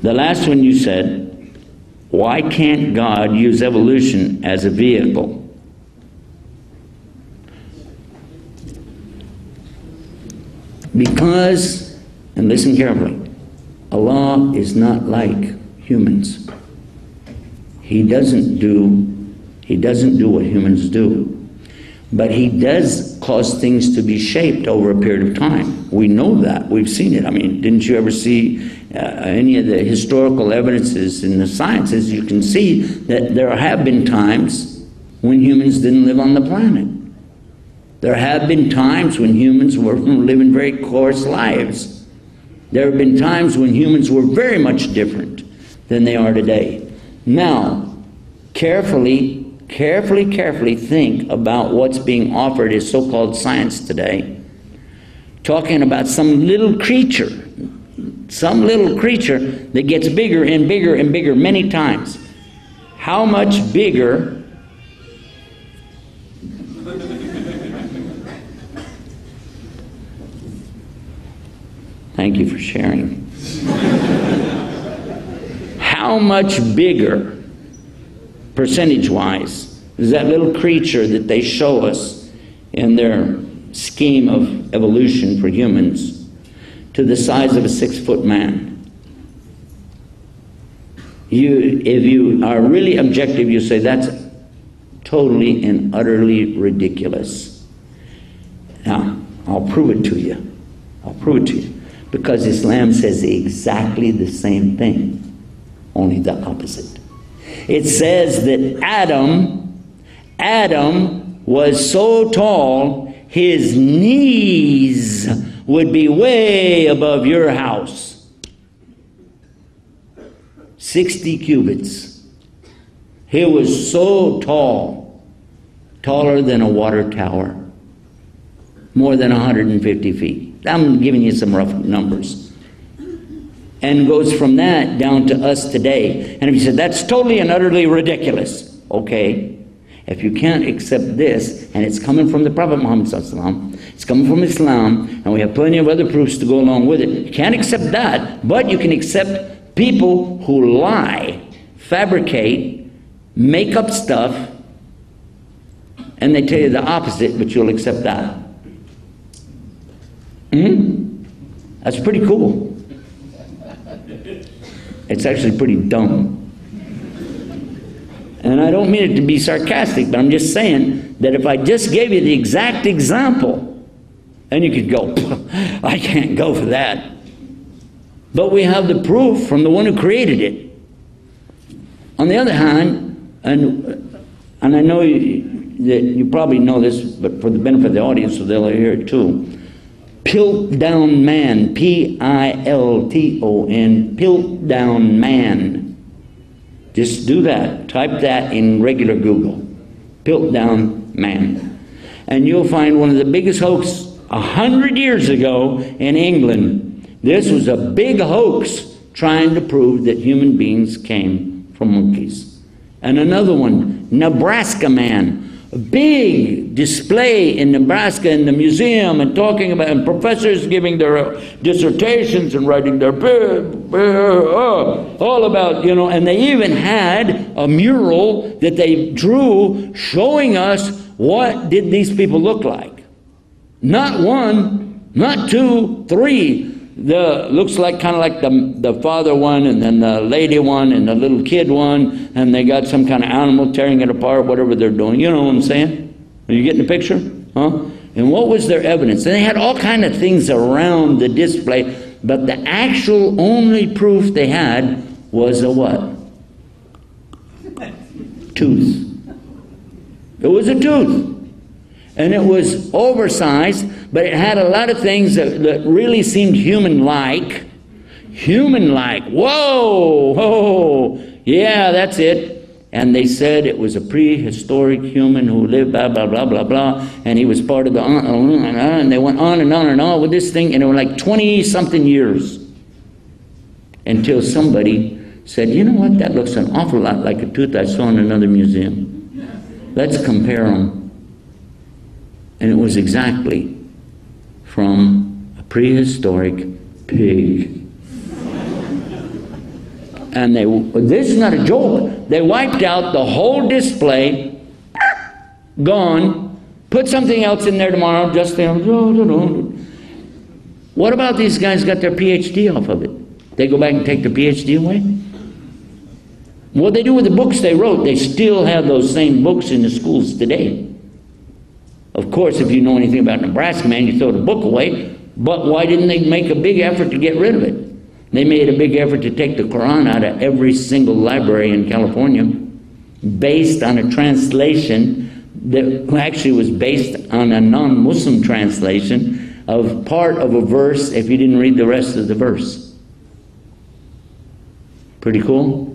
The last one you said, why can't God use evolution as a vehicle? Because, and listen carefully, Allah is not like humans. He doesn't do what humans do. But He does cause things to be shaped over a period of time. We know that. We've seen it. I mean, didn't you ever see any of the historical evidences in the sciences? You can see that there have been times when humans didn't live on the planet. There have been times when humans were living very coarse lives. There have been times when humans were very much different than they are today. Now, carefully think about what's being offered as so-called science today. Talking about some little creature that gets bigger and bigger and bigger many times. How much bigger Thank you for sharing. How much bigger, percentage-wise, is that little creature that they show us in their scheme of evolution for humans to the size of a 6-foot man? If you are really objective, you say that's totally and utterly ridiculous. Now, I'll prove it to you. I'll prove it to you. Because Islam says exactly the same thing, only the opposite. It says that Adam was so tall, his knees would be way above your house. 60 cubits. He was so tall, taller than a water tower, more than 150 feet. I'm giving you some rough numbers. And goes from that down to us today. And if you said, that's totally and utterly ridiculous. Okay. If you can't accept this, and it's coming from the Prophet Muhammad Sallallahu Alaihi Wasallam, it's coming from Islam, and we have plenty of other proofs to go along with it. You can't accept that, but you can accept people who lie, fabricate, make up stuff, and they tell you the opposite, but you'll accept that. That's pretty cool. It's actually pretty dumb. And I don't mean it to be sarcastic, but I'm just saying that if I just gave you the exact example, then you could go, I can't go for that. But we have the proof from the one who created it. On the other hand, and I know that you probably know this, but for the benefit of the audience, so they'll hear it too. Piltdown man, P-I-L-T-O-N, Piltdown man. Just do that. Type that in regular Google. Piltdown man. And you'll find one of the biggest hoaxes 100 years ago in England. This was a big hoax trying to prove that human beings came from monkeys. And another one, Nebraska man. A big display in Nebraska in the museum, and talking about, and professors giving their dissertations and writing their all about, you know, and they even had a mural that they drew showing us what did these people look like. Not one, not two, three. Looks like kind of like the father one, and then the lady one, and the little kid one, and they got some kind of animal tearing it apart, whatever they're doing. You know what I'm saying? Are you getting the picture? Huh? And what was their evidence? And they had all kind of things around the display, but the actual only proof they had was a what? Tooth. It was a tooth. And it was oversized, but it had a lot of things that really seemed human-like. Human-like. Whoa! Whoa! Yeah, that's it. And they said it was a prehistoric human who lived blah, blah, blah, blah, blah. And he was part of the... and they went on and on and on with this thing. And it was like 20-something years. Until somebody said, you know what? That looks an awful lot like a tooth I saw in another museum. Let's compare them. And it was exactly from a prehistoric pig. And this is not a joke. They wiped out the whole display, gone, put something else in there tomorrow, just there. What about these guys got their PhD off of it? They go back and take their PhD away? What they do with the books they wrote, they still have those same books in the schools today. Of course, if you know anything about Nebraska, man, you throw the book away. But why didn't they make a big effort to get rid of it? They made a big effort to take the Quran out of every single library in California, based on a translation that actually was based on a non-Muslim translation of part of a verse if you didn't read the rest of the verse. Pretty cool?